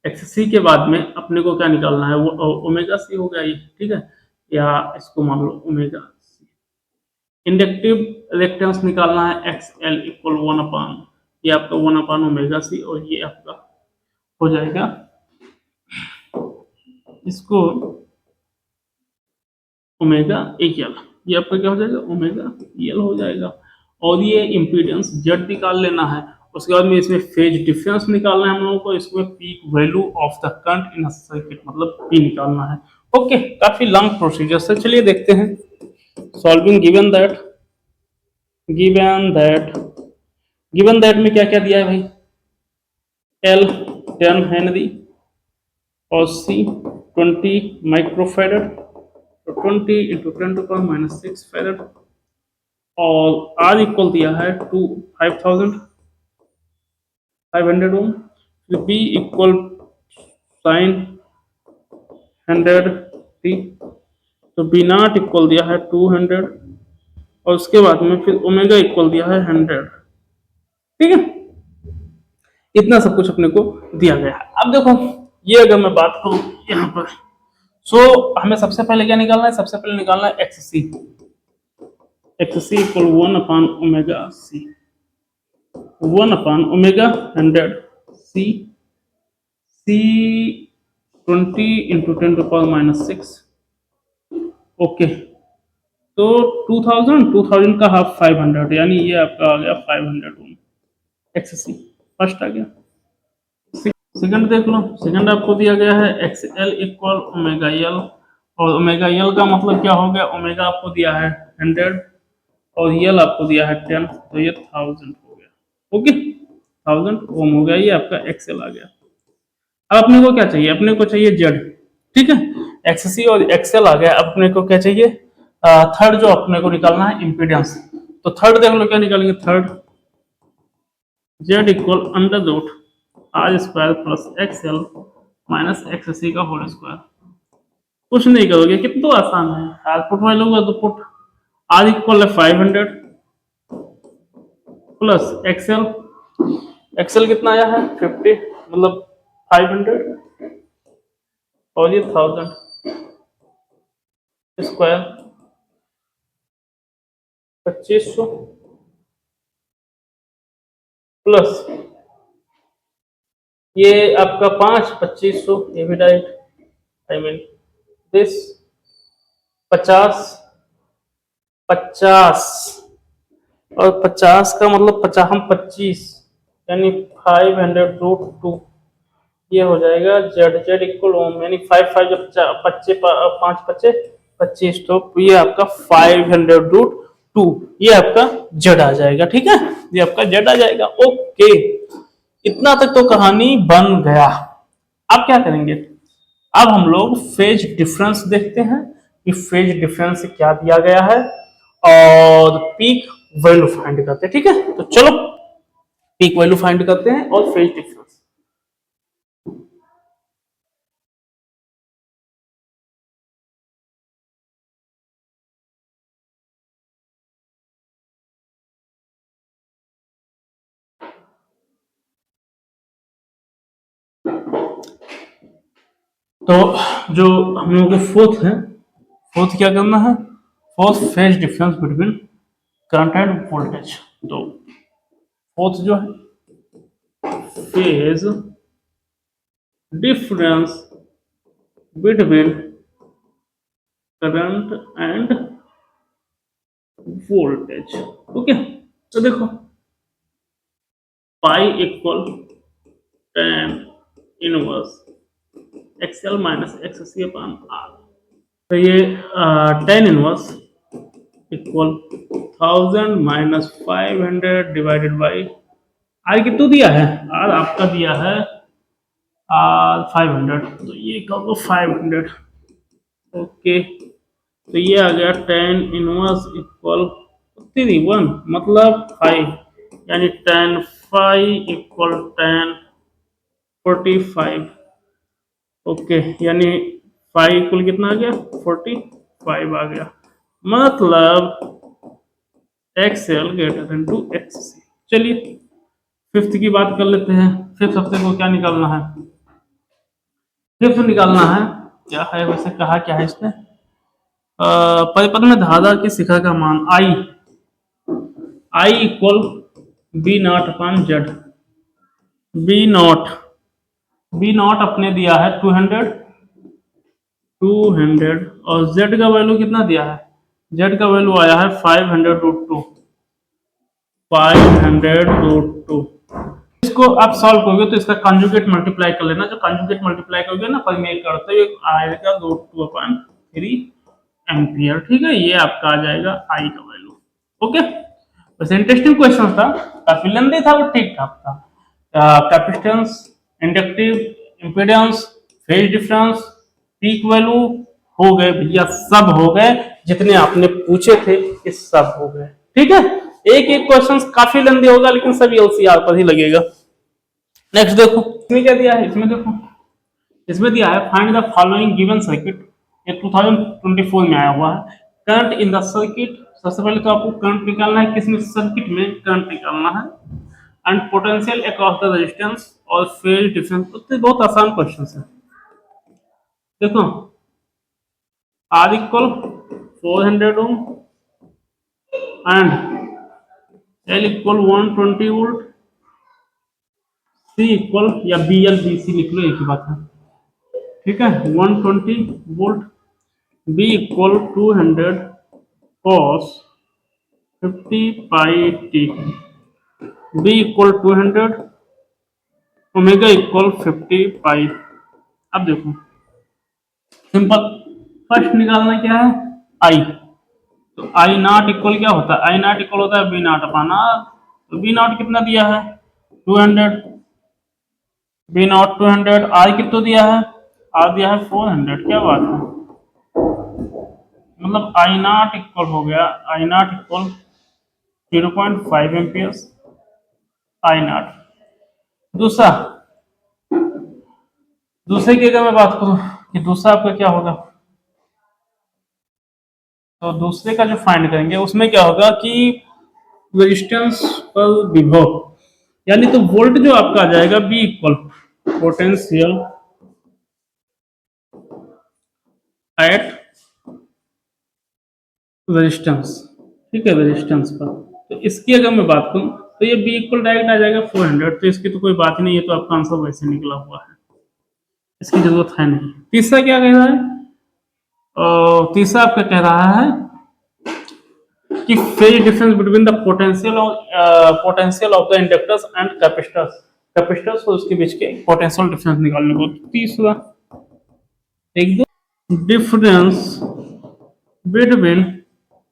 एक्स सी के बाद में अपने को क्या निकालना है, वो ओमेगा सी हो गया ये, ठीक है, या इसको मान लो ओमेगा सी। इंडक्टिव रिएक्टेंस निकालना है एक्स एल इक्वल 1 अपान, ये आपका 1 अपान ओमेगा सी, और ये आपका हो जाएगा, इसको ओमेगा एल, ये आपका क्या हो जाएगा ओमेगा एल हो जाएगा। और ये इम्पीडेंस जेड निकाल लेना है। उसके बाद में इसमें फेज डिफरेंस निकालना है हम लोगों को, इसमें peak value of the current in circuit, मतलब पी निकालना है। ओके, काफी लॉन्ग प्रोसीजर से, चलिए देखते हैं। Solving given that, given that, given that में क्या क्या दिया है भाई, एल 10 हेनरी और सी 20 माइक्रोफेरेड, तो 20 इंटू 10 टू पावर माइनस 6 फेरेड, और आर इक्वल दिया है 500 ओम, फिर बी इक्वल साइन 100 टी, तो बी नॉट इक्वल दिया है 200, और उसके बाद में फिर ओमेगा इक्वल दिया है 100, ठीक है। इतना सब कुछ अपने को दिया गया है। अब देखो ये अगर मैं बात करूं यहाँ पर, सो हमें सबसे पहले क्या निकालना है, सबसे पहले निकालना है X C, X C equal 1 upon omega C, 1 upon omega 100 C, C 20 into 10 to power minus 6। Okay, तो 2000 का हाफ 500, यानी ये आपका आ गया 500 ओम, एक्स सी फर्स्ट आ गया। सेकंड देख लो, सेकंड आपको दिया गया है x L equal omega L, और ओमेगा एल का मतलब क्या हो गया, ओमेगा आपको दिया है 100 और एल आपको दिया है 10, तो ये 1000 हो गया। ओके, 1000 ओम हो गया, ये आपका एक्सएल आ गया। अब अपने को क्या चाहिए, अपने को चाहिए जेड, ठीक है, एक्ससी और एक्सएल आ गया। अपने को क्या चाहिए, थर्ड जो अपने को निकालना है इम्पीडेंस, तो थर्ड देख लो क्या निकालेंगे, third Z equal under root R square plus XL minus XC का होल स्क्वायर। कुछ नहीं करोगे, कितना तो आसान है। आउटपुट वैल्यू का तो पुट आर इक्वल है 500 प्लस एक्सएल, एक्सएल कितना आया है 50, मतलब 500 और ये 1000 स्क्वायर 2500 प्लस ये आपका 5 2500, ये भी राइट, आई मीन दिस 50 50 और 50 का मतलब 50 हम 25 यानी 500√2, ये हो जाएगा जेड जेड इक्वल ओम, यानी 5 5 जब 5 5 25 तो ये आपका 500√2, ये आपका जेड आ जाएगा। ठीक है, ये आपका जेड आ जाएगा। ओके, इतना तक तो कहानी बन गया। अब क्या करेंगे, अब हम लोग फेज डिफरेंस देखते हैं कि फेज डिफरेंस से क्या दिया गया है, और पीक वैल्यू फाइंड करते हैं। ठीक है, तो चलो पीक वैल्यू फाइंड करते हैं और फेज डिफरेंस। तो जो हम लोगों को फोर्थ है, फोर्थ क्या करना है, fourth phase difference between current and voltage. तो फोर्थ जो है phase difference between current and voltage. Okay, तो देखो pi equal tan inverse XL minus XC upon R. तो ये tan inverse equal 1000 minus 500 divided by R कितना दिया है, आर आपका दिया है आर 500, तो ये कहोगे 500। ओके, तो ये आ गया tan इनवर्स इक्वल 1 मतलब 5, यानी tan 5 इक्वल tan 45। ओके, यानी 5 इक्वल कितना आ गया 45 आ गया, मतलब XL greater than to XC. चलिए फिफ्थ की बात कर लेते हैं। फिफ्थ हफ्ते को क्या निकालना है, फिफ्थ निकालना है क्या है, वैसे कहा क्या है इसने, परिपथ में धारा की शिखा का मान I equal B not upon Z. B naught, V naught अपने दिया है 200 और जेड का वैल्यू कितना दिया है, जेड का वैल्यू आया है 500√2, 500√2। इसको आप सॉल्व करोगे तो इसका कंजुगेट मल्टीप्लाई कर लेना, जो कंजुगेट मल्टीप्लाई करोगे ना परिमेय करते हुए आएगा √2/3 एम्पियर। ठीक है, ये आपका आ जाएगा आई का वैल्यू। ओके, वैसे इंटरेस्टिंग क्वेश्चन था, काफी लेंदी था, वो ठीक ठाक था। Capacitance, inductive, impedance, phase difference, peak value हो गए भैया, सब हो गए, जितने आपने पूछे थे ये सब हो गए। ठीक है, एक एक क्वेश्चन काफी लेंदी होगा लेकिन सब एलसीआर पर ही लगेगा। नेक्स्ट देखो इसमें क्या दिया है, इसमें देखो, इसमें दिया है find the following given circuit, ये 2024 में आया हुआ है। करंट इन द सर्किट, सबसे पहले तो आपको करंट निकालना है, किसमें सर्किट में करंट निकालना है, and potential across the resistance और फेज डिफरेंस। तो बहुत आसान क्वेश्चन है। देखो R equal 400 ohm and L equal 120 volt, C equal या बी एल बी सी लिख लो, एक ही बात है। ठीक है, 120 volt, V equal 200 cos 50 pi t, V equal 200 omega equal 50 pi. अब देखो सिंपल, फर्स्ट निकालना क्या है आई, तो आई नॉट इक्वल क्या होता है, आई नॉट इक्वल होता है बी नॉट अपॉन आर। तो बी नॉट कितना दिया है 200, बी नॉट 200, आर कितना दिया है, आर दिया है 400। क्या बात है, मतलब आई नॉट इक्वल हो गया, I not equal 0.5 amperes I naught. दूसरा, दूसरे की अगर मैं बात करूं कि दूसरा आपका क्या होगा, तो दूसरे का जो फाइंड करेंगे उसमें क्या होगा कि रेजिस्टेंस पर विभव, यानी तो वोल्ट जो आपका आ जाएगा B equal potential at resistance, ठीक है, रेजिस्टेंस पर। तो इसकी अगर मैं बात करूं तो ये बी इक्वल डायरेक्ट आ जाएगा 400, तो इसकी तो कोई बात ही नहीं है, तो आपका आंसर वैसे निकला हुआ है, इसकी जरूरत है नहीं। तीसरा क्या कह रहा है, तीसरा आपका कह रहा है कि phase difference between the potential of the inductors and capacitors, capacitors और उसके बीच के पोटेंशियल डिफरेंस निकालने को। तीसरा एक दो difference between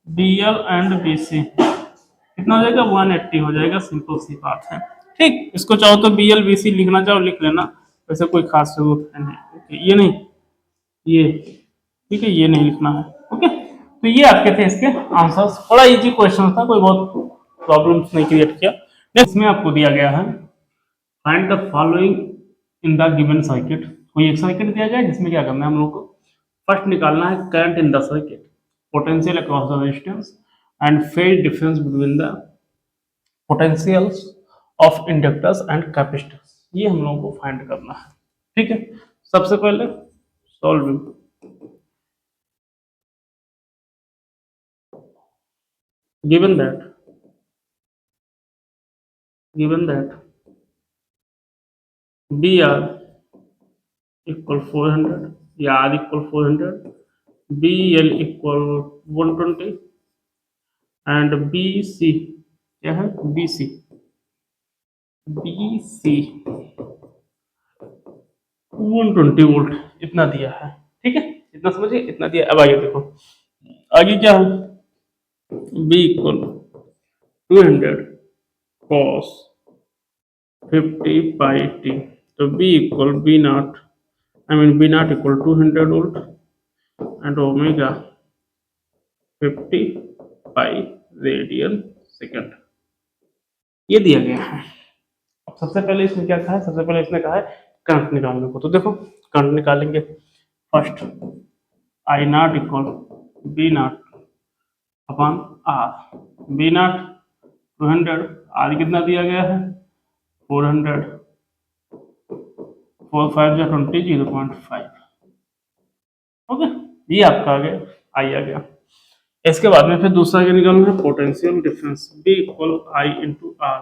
B L and B C, कितना हो जाएगा 180 हो जाएगा, सिंपल सी बात है। ठीक, इसको चाहो तो बी एल बी सी लिखना चाहो लिख लेना, वैसे कोई खास जरूरत है नहीं। ओके, ये नहीं, ये ठीक है, ये नहीं लिखना है। ओके, तो ये आपके थे इसके आंसर्स, बड़ा इजी क्वेश्चन था, कोई बहुत प्रॉब्लम्स नहीं क्रिएट किया। नेक्स्ट में आपको दिया गया है find the following in the given circuit, कोई एक सर्किट दिया गया है जिसमें क्या करना है हम लोग को, फर्स्ट निकालना है current in the circuit, potential across the resistance and phase difference between the potentials of inductors and capacitors, ये हम लोगों को फाइंड करना है। ठीक है, सबसे पहले solving, given that BR equal 400 या R equal 400, BL equal 120 and BC क्या है, BC 120 वोल्ट इतना दिया है। ठीक है, इतना समझिए, इतना दिया। अब आगे देखो, आगे क्या है, B equal 200 cos 50 pi t, तो B equal B naught, I mean B naught equal 200 volt and omega 50 pi radian second, ये दिया गया है। अब सबसे पहले इसने क्या कहा है, सबसे पहले इसने कहा है करंट निकालने को। तो देखो करंट निकालेंगे, first I not equal B not upon R, B naught 200, R कितना दिया गया है 400, 4 5 या 20, 0.5। ओके, ये आपका आ गया, आई आ गया। इसके बाद में फिर दूसरा क्या निकालना है, potential difference, V equal I into R,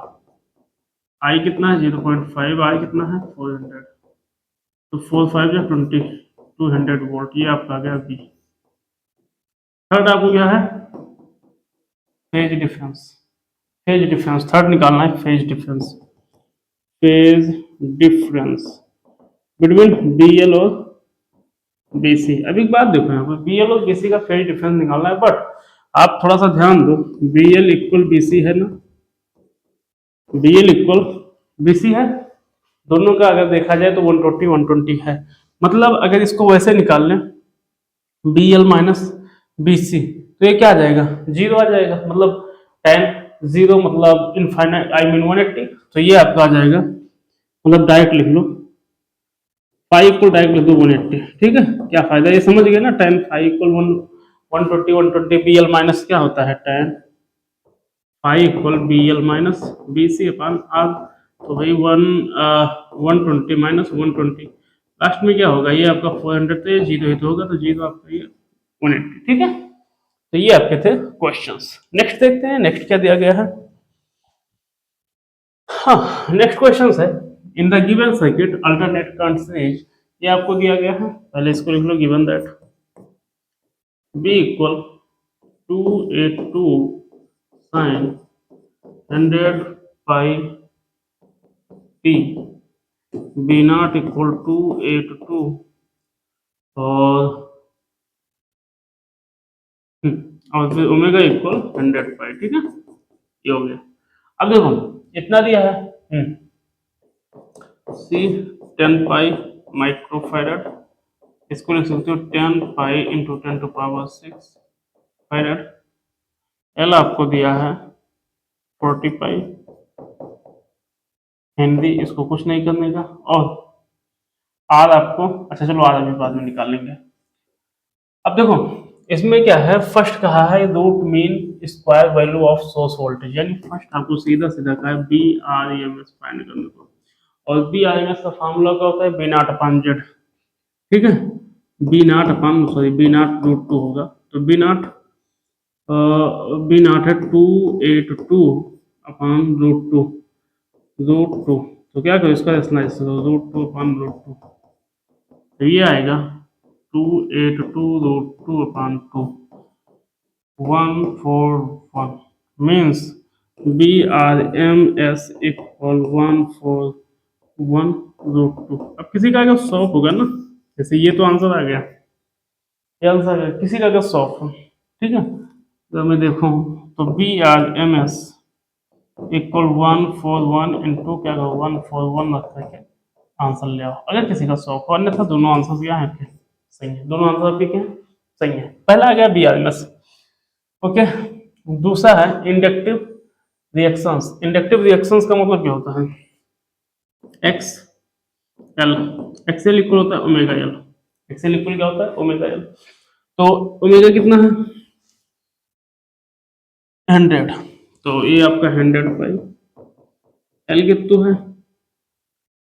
I कितना है 0.5, आर कितना है 400, तो 4 5 या 20, 200 वोल्ट, ये आपका आ गया बी। थर्ड आपको क्या है, phase difference, phase difference third निकालना है, phase difference, phase difference between B L और बी सी। अब एक बात देखो, यहाँ पर बी एल और बी सी का फेज डिफरेंस निकालना है, बट आप थोड़ा सा ध्यान दो, B L equal B C है ना, B L equal B C है, दोनों का अगर देखा जाए तो 120 120 है, मतलब अगर इसको वैसे निकाल लें B L minus B C, तो ये क्या आ जाएगा, जीरो आ जाएगा, मतलब टेन जीरो मतलब इनफाइनाइट, आई मीन 180, तो ये आपका आ जाएगा, मतलब डायरेक्ट लिख लो, फाइव इक्वल डायरेक्ट लिख दो 180। ठीक है, क्या फायदा, ये समझ गए ना, tan phi equal 120 B L minus क्या होता है tan phi equal B L minus B C upon R, तो भाई 120 माइनस 120, लास्ट में क्या होगा, ये आपका 400, तो ये जीरो ही तो होगा, तो जीरो आपका ये 180। ठीक है, तो ये आपके थे क्वेश्चंस। नेक्स्ट देखते हैं, नेक्स्ट क्या दिया गया है। हाँ, नेक्स्ट क्वेश्चन है, in the given circuit alternate current series, ये आपको दिया गया है, पहले इसको लिख लो, given that V equal 282 sine 100 pi t, V not equal 282 और फिर ओमेगा इक्वल 100 पाई। ठीक है, ये हो गया। अब देखो इतना दिया है सी 10 पाई माइक्रोफैरड, इसको लिख सकते हो 10 pi into 10 to power 6 farad. L आपको दिया है 40 पाई हेनरी, इसको कुछ नहीं करने का, और आर आपको, अच्छा चलो आर अभी बाद में निकाल लेंगे। अब देखो इसमें क्या है, फर्स्ट कहा है root mean square value of source voltage, यानी फर्स्ट आपको सीधा सीधा कहा है B R M S find करने को। और बी आर एम एस का फॉर्मूला क्या होता है, बी नॉट अपॉन जेड। ठीक है, B not upon sorry B naught root two होगा, तो बी नॉट है 282 अपॉन रूट टू। तो क्या करो इसका रैशनलाइज करो, root two upon root two, तो ये आएगा 282 root 2 upon 2 141 means B R M S equal 141 root 2। अब किसी का अगर 100 होगा ना, जैसे ये तो आंसर आ गया, ये आंसर आ गया, किसी का अगर 100 हो, ठीक है, तो मैं देखूं तो B R M S equal 141 into क्या करो 141 रख करके आंसर ले आओ, अगर किसी का 100 हो, अन्यथा दोनों आंसर क्या है आपके सही है, दोनों आंसर आपके क्या है सही है। पहला आ गया B R M S. Okay, दूसरा है इंडक्टिव रिएक्शंस। इंडक्टिव रिएक्शंस का मतलब क्या होता है, एक्स एल, एक्सएल इक्वल होता है ओमेगा एल, एक्सएल इक्वल क्या होता है ओमेगा एल। तो ओमेगा कितना है 100, तो ये आपका 100 एल कितु है,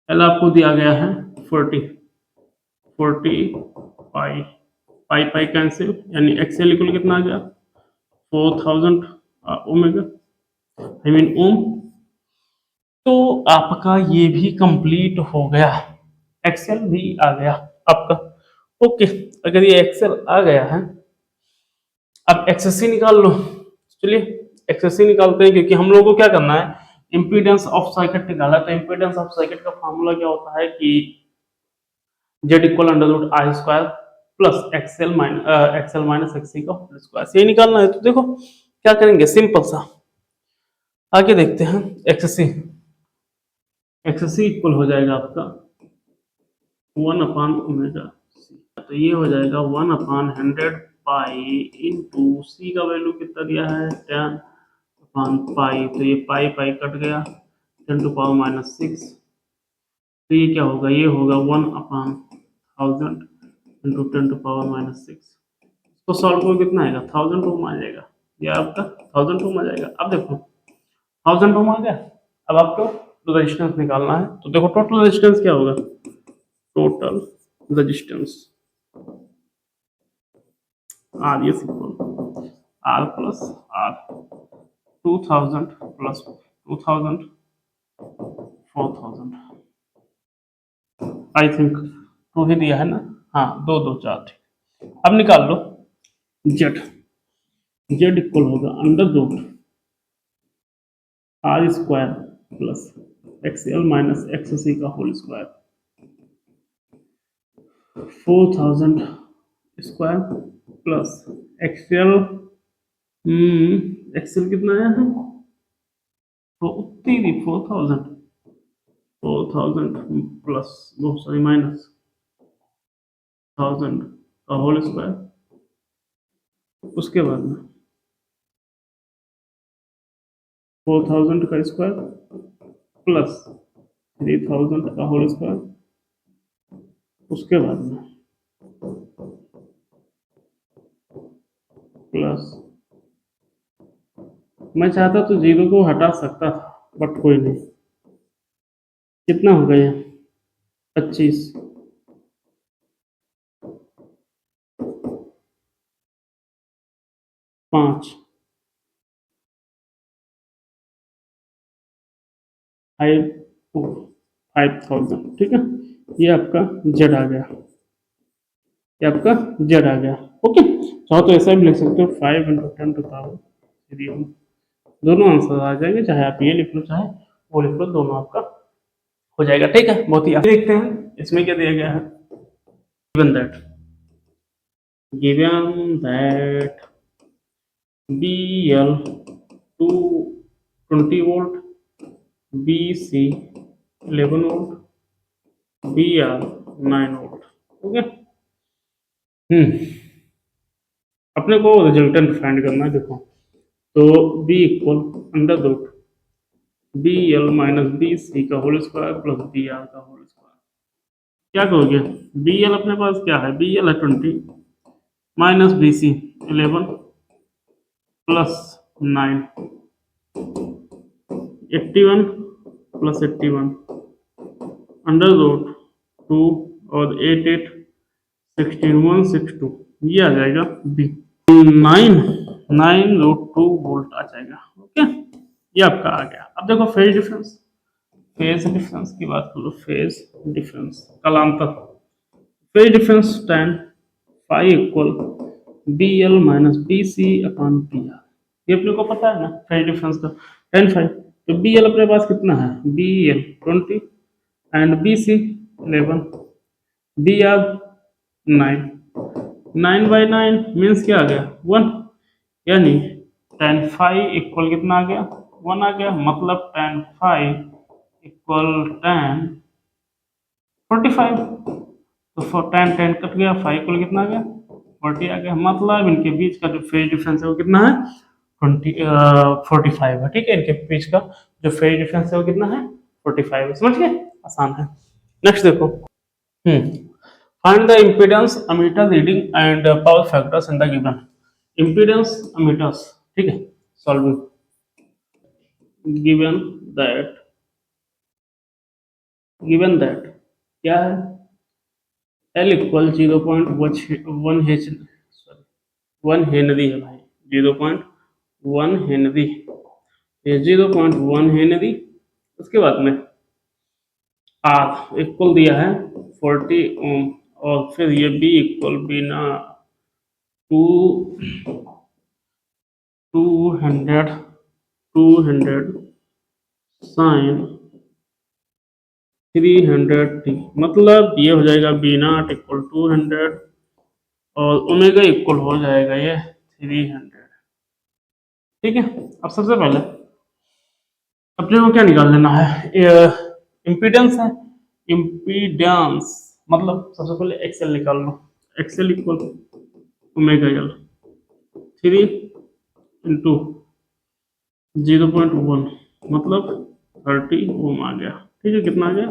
एल आपको दिया गया है 40 पाई, पाई पाई कैंसिल, यानी एक्सएल इक्वल कितना आ गया 4000 ओमेगा आई मीन ओम। तो आपका ये भी कंप्लीट हो गया, एक्सेल भी आ गया आपका। ओके, अगर ये एक्सेल आ गया है, अब एक्सएससी निकाल लो। चलिए एक्सएससी निकालते हैं, क्योंकि हम लोगों को क्या करना है, इंपीडेंस ऑफ सर्किट निकाला। तो इंपीडेंस ऑफ सर्किट का फॉर्मूला क्या होता है कि Z equal under root I square plus XL minus XC का होल स्क्वायर, ये निकालना है। तो देखो क्या करेंगे, सिंपल सा आगे देखते हैं। एक्सएससी एक्सएससी इक्वल हो जाएगा आपका 1/ओमेगा सी, तो ये हो जाएगा 1/100 पाई इंटू सी का वैल्यू कितना दिया है 10/पाई, तो ये पाई पाई कट गया 10⁻⁻6, तो ये क्या होगा, ये होगा 1/1000 इंटू 10⁻�6। तो सॉल्व को कितना आएगा 1000 ओम आ जाएगा, ये आपका 1000 ओम आ जाएगा। अब देखो 1000 ओम आ गया, अब आपको रेजिस्टेंस निकालना है। तो देखो टोटल रेजिस्टेंस क्या होगा, total resistance R is equal R plus R, 2000 plus 2000 4000, I think 2 ही दिया है ना, हाँ 2 2 4, ठीक। अब निकाल लो जेड, जेड इक्वल होगा under root R square plus XL minus XC का whole square, 4000 square plus XL, XL कितना आया है, तो उतनी थी 4000 प्लस वो सॉरी माइनस 1000 का होल स्क्वायर, उसके बाद में 4000 का स्क्वायर प्लस 3000 का होल स्क्वायर, उसके बाद में प्लस, मैं चाहता तो जीरो को हटा सकता था बट कोई नहीं, कितना हो गया 25, 5 5000, ठीक है, ये आपका जेड आ गया, ये आपका जेड आ गया। ओके, चाहो तो ऐसा भी लिख सकते हो 5 इंटू 10 टू पावर, दोनों आंसर आ जाएंगे, चाहे आप ये लिख लो चाहे वो लिख लो, दोनों आपका हो जाएगा। ठीक है, बहुत ही देखते हैं इसमें क्या दिया गया है, given that BL 220 volt, BC 11 volt, BR 9 volt. Okay, अपने को रिजल्टेंट फाइंड करना है। देखो तो B equal under root BL minus BC का होल स्क्वायर प्लस BR का होल स्क्वायर, क्या कहोगे, BL अपने पास क्या है, BL है 20, minus B C 11 plus 9 81 plus 81 under root 2 और 8 16 162 ये आ जाएगा बी। 9 9 रूट 2 वोल्ट आ जाएगा। ओके, ये आपका आ गया। अब देखो फेज डिफरेंस, फेज डिफरेंस की बात करो, फेज डिफरेंस कालांतर, phase difference tan phi equal B L minus B C upon B R, ये अपने को पता है ना फेज डिफरेंस का tan फाई। तो बी एल अपने पास कितना है, B L 20 and B C 11, B R 9, 9/9 means क्या आ गया 1, यानी tan फाइव इक्वल कितना आ गया 1 आ गया, मतलब tan फाइव इक्वल tan 45। तो tan tan कट गया, फाइव इक्वल कितना आ गया 40 आ गया, मतलब इनके बीच का जो फेज डिफरेंस है वो कितना है 45 है। ठीक है, इनके बीच का जो फेज डिफरेंस है वो कितना है 45 है। समझ गए, आसान है। नेक्स्ट देखो, find the impedance ammeter reading and power factors in the given impedance ammeters। ठीक है, solving given that क्या है L इक्वल 0.1 हेनरी है भाई, 0.1 हेनरी, ये 0.1 हेनरी। उसके बाद में R इक्वल दिया है 40 ओम, और फिर ये B इक्वल बिना 200 साइन 300t, मतलब ये हो जाएगा बी नॉट इक्वल 200 और ओमेगा इक्वल हो जाएगा ये 300। ठीक है, अब सबसे पहले अपने को क्या निकाल लेना है, इम्पीडेंस है, इम्पीडेंस मतलब सबसे पहले एक्सएल निकाल लो, XL equal omega L 3 into 0.1 मतलब 30 ओम आ गया। ठीक है, कितना आ गया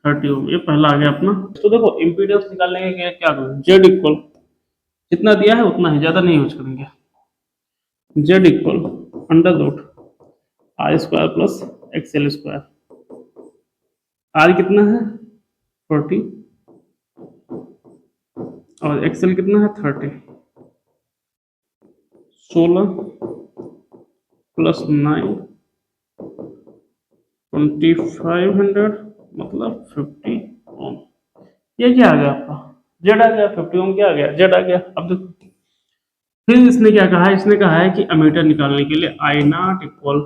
30 ओम, ये पहला आ गया अपना। तो देखो इम्पीडेंस निकालने के लिए क्या करें, जेड इक्वल जितना दिया है उतना ही, ज्यादा नहीं यूज करेंगे। Z equal under root R square plus XL square, R कितना है 40 और एक्सएल कितना है 30, 16 प्लस 9 2500 मतलब 50 ओम। ये क्या आ गया आपका जेड आ गया, 50 ओम क्या आ गया जेड आ गया। अब देखो फिर इसने क्या कहा है, इसने कहा है कि अमीटर निकालने के लिए आई नॉट इक्वल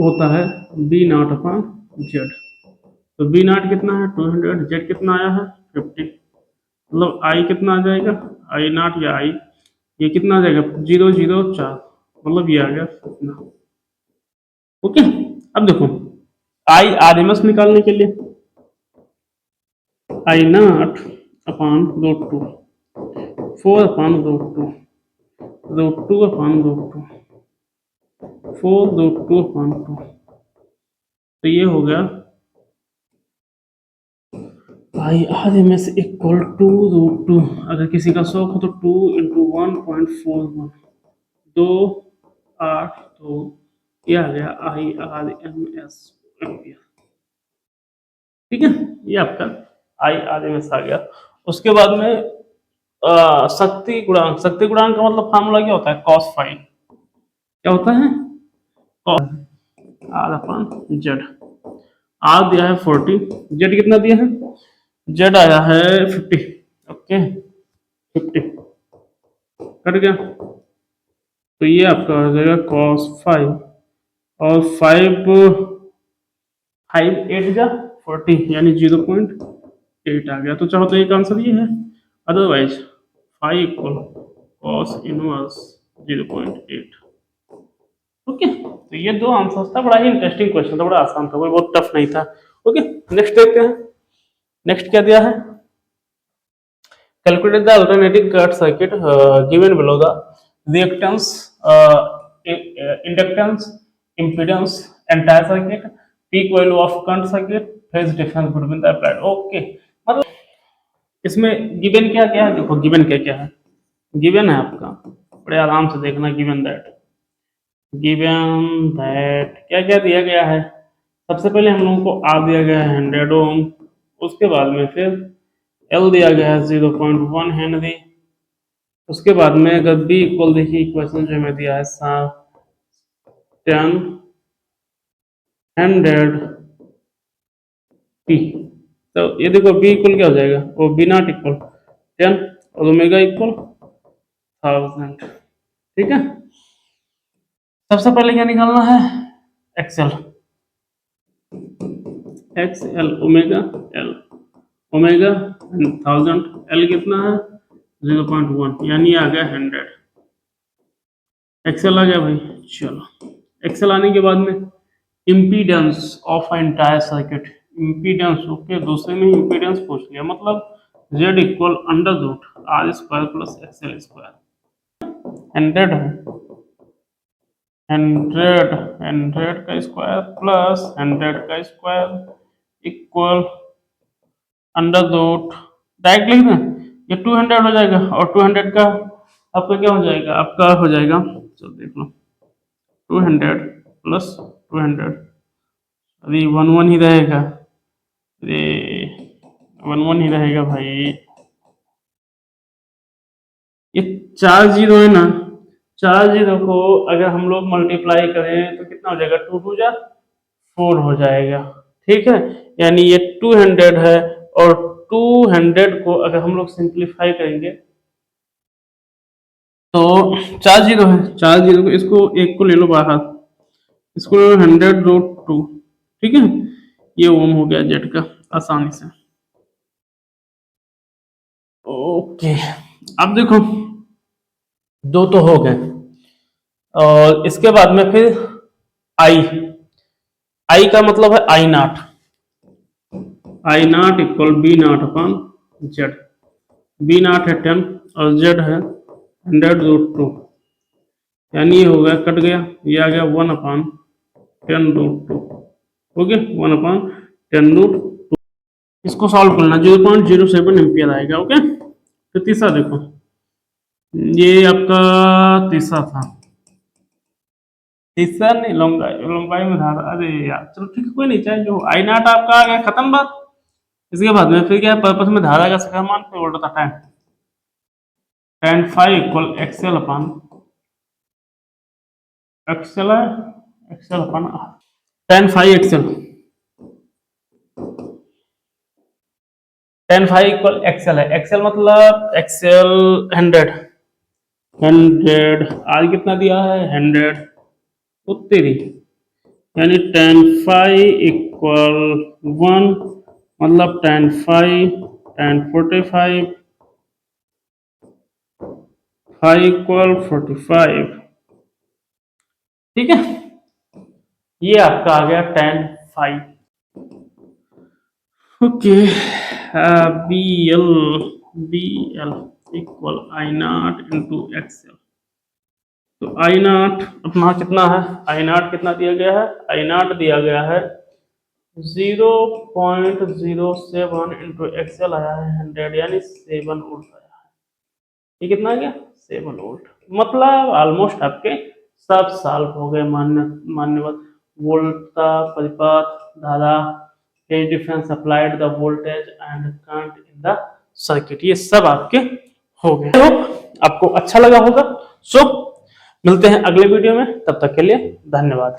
होता है बी नॉट अपॉन जेड। तो बी नॉट कितना है 200, जेड कितना आया है 50, मतलब आई कितना आ जाएगा आई नॉट या आई ये कितना आ जाएगा 004, मतलब ये आ गया इतना। ओके, अब देखो आई आरएमएस निकालने के लिए I naught upon root 2 4 upon root two upon root 2 4 root 2 upon 2, तो ये हो गया I R M S equal two root 2। अगर किसी का शौक हो तो 2 इंटू 1.41 2 8 तो ये आ गया I R M S ampere. ठीक है, ये आपका आई आर एम एस आ गया। उसके बाद में शक्ति गुणांक का मतलब फार्मूला क्या होता है कॉस फाई, क्या होता है cos R upon Z. R दिया है 40, जेड कितना दिया है जेड आया है 50। ओके 50 कट गया, तो ये आपका हो जाएगा cos 5 और 5 8 यानी 0.8 आ गया। तो चाहो तो एक आंसर ये है, otherwise 5 equal cos inverse 0.8। Okay, तो ये दो आंसर था, बड़ा ही इंटरेस्टिंग क्वेश्चन था, बड़ा आसान था, कोई बहुत टफ नहीं था। ओके, नेक्स्ट देखते हैं। नेक्स्ट क्या दिया है, calculate the alternating current circuit given below the reactance, inductance, impedance, entire circuit, peak value of current circuit, phase difference between the applied। Okay, मतलब इसमें गिवन क्या क्या है, देखो गिवन क्या क्या है। गिवन है आपका, बड़े आराम से देखना, गिवन दैट क्या क्या दिया गया है। सबसे पहले हम लोगों को आर दिया गया है 100 ओम, उसके बाद में फिर एल दिया गया है 0.1 हेनरी, उसके बाद में अगर बी इक्वल देखिए इक्वेशन जो हमें दिया है 10 100 पी, तो ये देखो बी इक्वल क्या हो जाएगा, वो बी नॉट इक्वल 10 और ओमेगा इक्वल 1000, ठीक है। सबसे पहले क्या निकालना है, XL, XL omega L, omega 1000, L कितना है 0.1, यानी आ गया 100। एक्सएल आ गया भाई, चलो एक्सएल आने के बाद में impedance of entire circuit, impedance okay, दूसरे में इम्पीडेंस पूछ लिया, मतलब Z equal under root R square plus XL square, 100 है, 100 का स्क्वायर प्लस 100 का square equal under root, direct लिख दें, ये 200 हो जाएगा, और 200 का आपका क्या हो जाएगा, आपका हो जाएगा, चलो देख लो, 200 प्लस 200, अरे 1 1 ही रहेगा, अरे 1 1 ही रहेगा भाई, ये 4 जीरो है ना, 4 जीरो को अगर हम लोग मल्टीप्लाई करें तो कितना हो जाएगा, 2 2 जा 4 हो जाएगा, ठीक है। यानी ये 200 है, और 200 को अगर हम लोग सिंप्लीफाई करेंगे तो 4 जीरो है, 4 जीरो को, इसको एक को ले लो बाहर, इसको 100√2, ठीक है, ये ओम हो गया जेड का आसानी से। ओके, अब देखो दो तो हो गए, और इसके बाद में फिर आई, आई का मतलब है I naught, I not equal B not upon Z, B naught है 10 और जेड है 100√2, यानी ये हो गया, कट गया, ये आ गया 1/10√2, ओके, 1/10√2, इसको सॉल्व करना 0.07 एम्पियर आएगा, ओके। तो तीसरा देखो, ये आपका तीसरा था, तीसरा नहीं, लंबाई, लंबाई में धारा, अरे यार चलो ठीक है, कोई नहीं, चाहे जो आई नॉट आपका आ गया, खत्म बात। इसके बाद में फिर क्या है, पर्पस में धारा का शिखर मान फिर उल्टा था 10 10 5 इक्वल एक्सएल अपन एक्सएल है, एक्सएल अपन 10 5 एक्सएल, 10 5 इक्वल एक्सएल है, एक्सएल मतलब एक्सएल 100 आज कितना दिया है 100, उत्तरी, यानी 10 5 इक्वल 1, मतलब 10 5 10 45 5 इक्वल 45, ठीक है, ये आपका आ गया 10 5, okay. B L equal I not into XL, तो आई नॉट अपना कितना है, आई नॉट कितना दिया गया है, आई नॉट दिया गया है 0.07 इंटू एक्सएल आया है 100, यानी 7 वोल्ट आया है, ये कितना आ गया 7 वोल्ट, मतलब ऑलमोस्ट आपके सब सॉल्व हो गए, मान्यवर वोल्टता, परिपथ, धारा, phase difference applied, the voltage and current in the circuit, ये सब आपके हो गए। होप आपको अच्छा लगा होगा। सो मिलते हैं अगले वीडियो में, तब तक के लिए धन्यवाद।